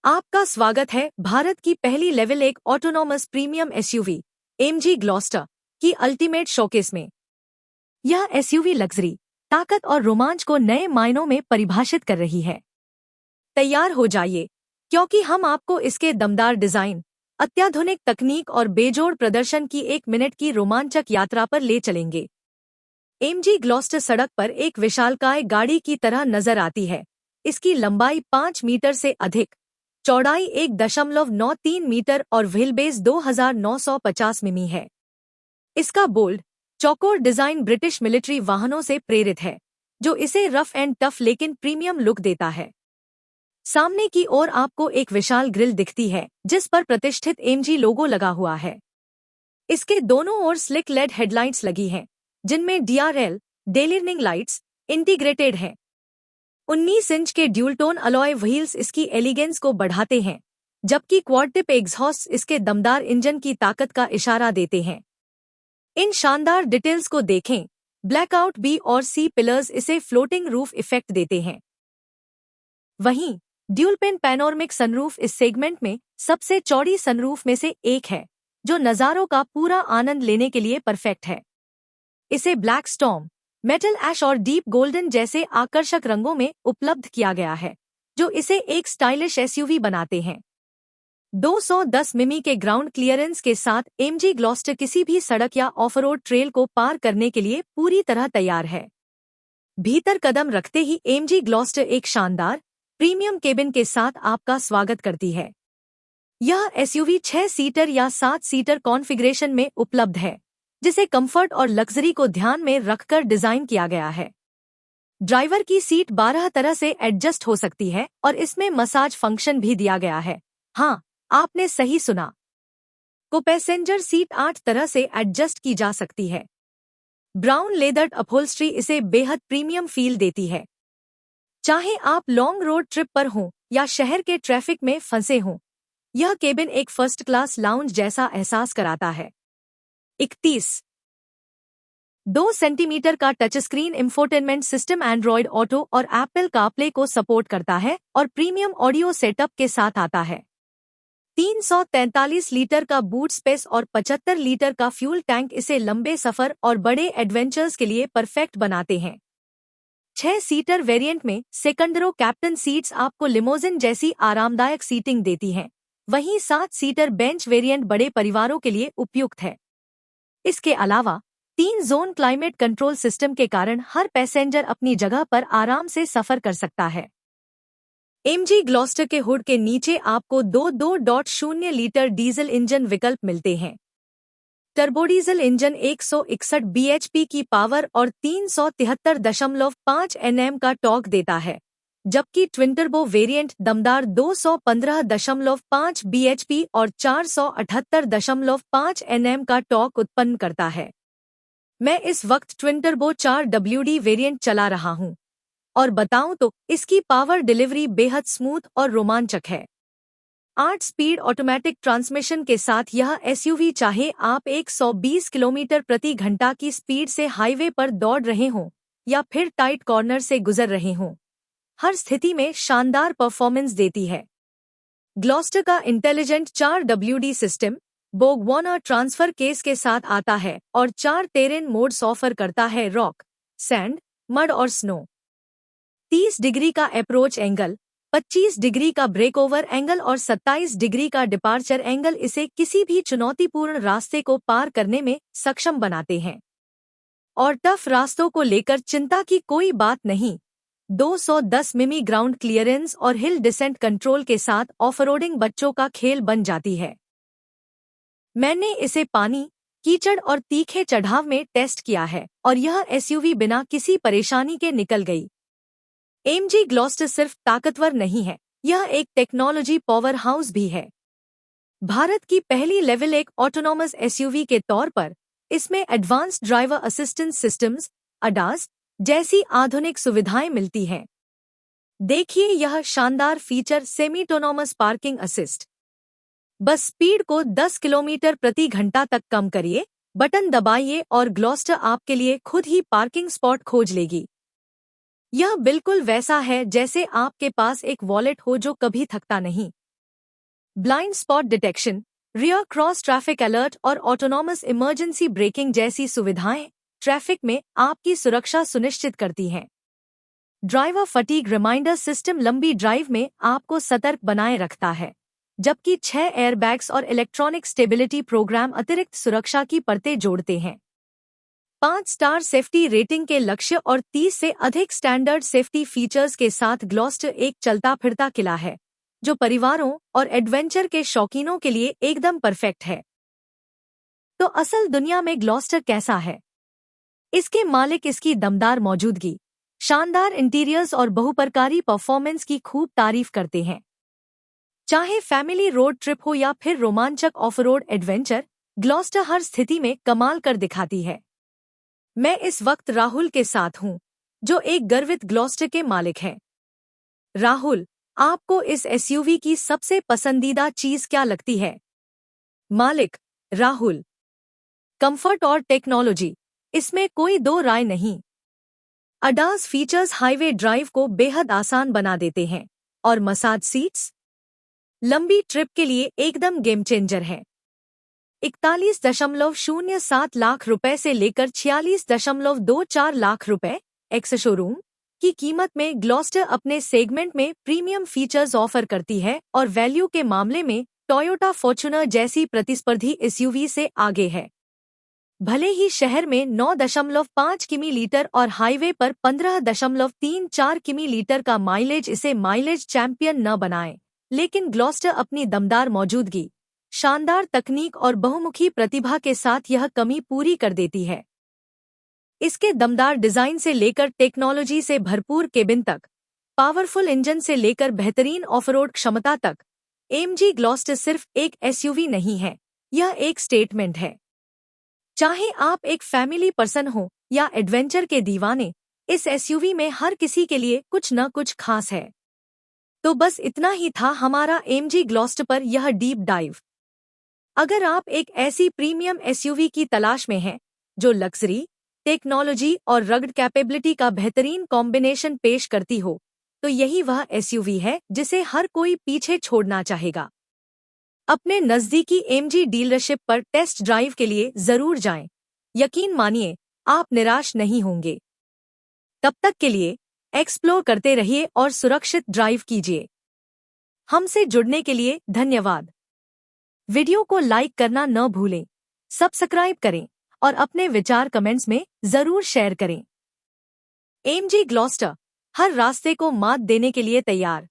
आपका स्वागत है भारत की पहली level 1 autonomous premium SUV MG Gloster की अल्टीमेट शोकेस में। यह एसयूवी लग्जरी, ताकत और रोमांच को नए मायनों में परिभाषित कर रही है। तैयार हो जाइए, क्योंकि हम आपको इसके दमदार डिजाइन, अत्याधुनिक तकनीक और बेजोड़ प्रदर्शन की 1 मिनट की रोमांचक यात्रा पर ले चलेंगे। एमजी ग्लॉस्टर सड़क पर एक विशालकाय गाड़ी की तरह नजर आती है। इसकी लंबाई 5 मीटर से अधिक, चौड़ाई 1.93 मीटर और व्हीलबेस 2950 मिमी है। इसका बोल्ड, चौकोर डिजाइन ब्रिटिश मिलिट्री वाहनों से प्रेरित है, जो इसे रफ एंड टफ लेकिन प्रीमियम लुक देता है। सामने की ओर आपको एक विशाल ग्रिल दिखती है, जिस पर प्रतिष्ठित एमजी लोगो लगा हुआ है। इसके दोनों ओर स्लिक लेड हेडलाइट्स लगी हैं, जिनमें डीआरएल, डेलिर्निंग लाइट्स इंटीग्रेटेड हैं। 19 इंच के ड्यूल टोन अलॉय व्हील्स इसकी एलिगेंस को बढ़ाते हैं, जबकि क्वाड टिप एग्जॉस्ट इसके दमदार इंजन की ताकत का इशारा देते हैं। इन शानदार डिटेल्स को देखें। ब्लैकआउट बी और सी पिलर्स इसे फ्लोटिंग रूफ इफेक्ट देते हैं। वहीं ड्यूल पिन पैनोरमिक सनरूफ इस सेगमेंट में सबसे चौड़ी सनरूफ में से एक है, जो नज़ारों का पूरा आनंद लेने के लिए परफेक्ट है। इसे ब्लैक स्टॉर्म, मेटल ऐश और डीप गोल्डन जैसे आकर्षक रंगों में उपलब्ध किया गया है, जो इसे एक स्टाइलिश एसयूवी बनाते हैं। 210 मिमी के ग्राउंड क्लियरेंस के साथ एमजी ग्लॉस्टर किसी भी सड़क या ऑफ-रोड ट्रेल को पार करने के लिए पूरी तरह तैयार है। भीतर कदम रखते ही एमजी ग्लॉस्टर एक शानदार प्रीमियम केबिन के साथ आपका स्वागत करती है। यह एसयूवी 6 सीटर या 7 सीटर कॉन्फ़िगरेशन में उपलब्ध है, जिसे कंफर्ट और लग्जरी को ध्यान में रखकर डिजाइन किया गया है। ड्राइवर की सीट 12 तरह से एडजस्ट हो सकती है और इसमें मसाज फंक्शन भी दिया गया है। हाँ, आपने सही सुना। को पैसेंजर सीट 8 तरह से एडजस्ट की जा सकती है। ब्राउन लेदर अपहोल्स्ट्री इसे बेहद प्रीमियम फील देती है। चाहे आप लॉन्ग रोड ट्रिप पर हों या शहर के ट्रैफिक में फंसे हों, यह केबिन एक फर्स्ट क्लास लाउंज जैसा एहसास कराता है। 2 सेंटीमीटर का touch screen infotainment system Android auto और एप्पल कारप्ले को सपोर्ट करता है और प्रीमियम ऑडियो सेटअप के साथ आता है। 343 लीटर का बूट स्पेस और 75 लीटर का फ्यूल टैंक इसे लंबे सफर और बड़े एडवेंचर्स के लिए परफेक्ट बनाते हैं। 6 सीटर वेरिएंट में सेकंडरो कैप्टन सीट्स आपको लिमोजिन जैसी आरामदायक सीटिंग देती हैं, वहीं 7 सीटर बेंच वेरिएंट बड़े परिवारों के लिए उपयुक्त है। इसके अलावा 3 जोन क्लाइमेट कंट्रोल सिस्टम के कारण हर पैसेंजर अपनी जगह पर आराम से सफर कर सकता है। एमजी ग्लॉस्टर के हुड के नीचे आपको 2.0 लीटर डीजल इंजन विकल्प मिलते हैं। टर्बोडीजल इंजन 161 bhp की पावर और 373.5 Nm का टॉर्क देता है, जबकि ट्विन टर्बो वेरिएंट दमदार 215.5 bhp और 478.5 Nm का टॉर्क उत्पन्न करता है। मैं इस वक्त ट्विन टर्बो 4WD वेरिएंट चला रहा हूं और बताऊं तो इसकी पावर डिलीवरी बेहद स्मूथ और रोमांचक है। 8 स्पीड ऑटोमेटिक ट्रांसमिशन के साथ यह एसयूवी, चाहे आप 120 किलोमीटर प्रति घंटा की स्पीड से हाईवे पर दौड़ रहे हों या फिर टाइट कॉर्नर से गुजर रहे हों, हर स्थिति में शानदार परफॉर्मेंस देती है। ग्लॉस्टर का intelligent 4WD system BorgWarner transfer case के साथ आता है और 4 टेरेन मोड्स ऑफर करता है: रॉक, सैंड, मड और स्नो। 30 डिग्री का अप्रोच एंगल, 25 डिग्री का ब्रेक ओवर एंगल और 27 डिग्री का डिपार्चर एंगल इसे किसी भी चुनौतीपूर्ण रास्ते को पार करने में सक्षम बनाते हैं। और टफ रास्तों को लेकर चिंता की कोई बात नहीं। 210 मिमी ग्राउंड क्लियरेंस और हिल डिसेंट कंट्रोल के साथ ऑफरोडिंग बच्चों का खेल बन जाती है। मैंने इसे पानी, कीचड़ और तीखे चढ़ाव में टेस्ट किया है और यह एसयूवी बिना किसी परेशानी के निकल गई। एमजी ग्लॉस्टर सिर्फ ताकतवर नहीं है, यह एक टेक्नोलॉजी पावर हाउस भी है। भारत की पहली लेवल 1 ऑटोनॉमस एसयूवी के तौर पर इसमें advanced driver assistance systems (ADAS) जैसी आधुनिक सुविधाएं मिलती हैं। देखिए यह शानदार feature, semi autonomous parking assist. बस स्पीड को 10 किलोमीटर प्रति घंटा तक कम करिए, बटन दबाइए और ग्लॉस्टर आपके लिए खुद ही पार्किंग स्पॉट खोज लेगी। यह बिल्कुल वैसा है जैसे आपके पास एक वॉलेट हो जो कभी थकता नहीं। Blind spot detection, rear cross traffic alert और ऑटोनॉमस इमरजेंसी ब्रेकिंग जैसी सुविधाएं ट्रैफिक में आपकी सुरक्षा सुनिश्चित करती हैं। ड्राइवर फटीग रिमाइंडर सिस्टम लंबी ड्राइव में आपको सतर्क बनाए रखता है, जबकि 6 एयरबैग्स और इलेक्ट्रॉनिक स्टेबिलिटी प्रोग्राम अतिरिक्त सुरक्षा की परतें जोड़ते हैं। 5 स्टार सेफ्टी रेटिंग के लक्ष्य और 30 से अधिक स्टैंडर्ड सेफ्टी फीचर्स के साथ ग्लॉस्टर एक चलता फिरता किला है, जो परिवारों और एडवेंचर के शौकीनों के लिए एकदम परफेक्ट है। तो असल दुनिया में ग्लॉस्टर कैसा है? इसके मालिक इसकी दमदार मौजूदगी, शानदार इंटीरियर्स और बहुप्रकारी परफॉर्मेंस की खूब तारीफ करते हैं। चाहे फैमिली रोड ट्रिप हो या फिर रोमांचक ऑफ रोड एडवेंचर, ग्लॉस्टर हर स्थिति में कमाल कर दिखाती है। मैं इस वक्त राहुल के साथ हूं, जो एक गर्वित ग्लॉस्टर के मालिक हैं। राहुल, आपको इस एसयूवी की सबसे पसंदीदा चीज क्या लगती है? मालिक: राहुल, कंफर्ट और टेक्नोलॉजी, इसमें कोई दो राय नहीं। अडास फीचर्स हाईवे ड्राइव को बेहद आसान बना देते हैं, और मसाज सीट्स लंबी ट्रिप के लिए एकदम गेम चेंजर है। 41.07 लाख रुपए से लेकर 46.24 लाख रुपए एक्स शोरूम की कीमत में ग्लॉस्टर अपने सेगमेंट में प्रीमियम फीचर्स ऑफर करती है और वैल्यू के मामले में टोयोटा फॉर्च्यूनर जैसी प्रतिस्पर्धी एसयूवी से आगे है। भले ही शहर में 9.5 किमी लीटर और हाईवे पर 15.34 किमी लीटर का माइलेज इसे माइलेज चैंपियन न बनाए, लेकिन ग्लॉस्टर अपनी दमदार मौजूदगी, शानदार तकनीक और बहुमुखी प्रतिभा के साथ यह कमी पूरी कर देती है। इसके दमदार डिजाइन से लेकर टेक्नोलॉजी से भरपूर केबिन तक, पावरफुल इंजन से लेकर बेहतरीन ऑफरोड क्षमता तक, एमजी ग्लॉस्टर सिर्फ एक एसयूवी नहीं है, यह एक स्टेटमेंट है। चाहे आप एक फैमिली पर्सन हो या एडवेंचर के दीवाने, इस एसयूवी में हर किसी के लिए कुछ न कुछ खास है। तो बस इतना ही था हमारा एमजी ग्लॉस्टर पर यह डीप डाइव। अगर आप एक ऐसी प्रीमियम एसयूवी की तलाश में हैं जो लग्जरी, टेक्नोलॉजी और रग्ड कैपेबिलिटी का बेहतरीन कॉम्बिनेशन पेश करती हो, तो यही वह एसयूवी है जिसे हर कोई पीछे छोड़ना चाहेगा। अपने नज़दीकी एमजी डीलरशिप पर टेस्ट ड्राइव के लिए जरूर जाएं। यकीन मानिए, आप निराश नहीं होंगे। तब तक के लिए एक्सप्लोर करते रहिए और सुरक्षित ड्राइव कीजिए। हमसे जुड़ने के लिए धन्यवाद। वीडियो को लाइक करना न भूलें, सब्सक्राइब करें और अपने विचार कमेंट्स में जरूर शेयर करें। एमजी ग्लॉस्टर हर रास्ते को मात देने के लिए तैयार।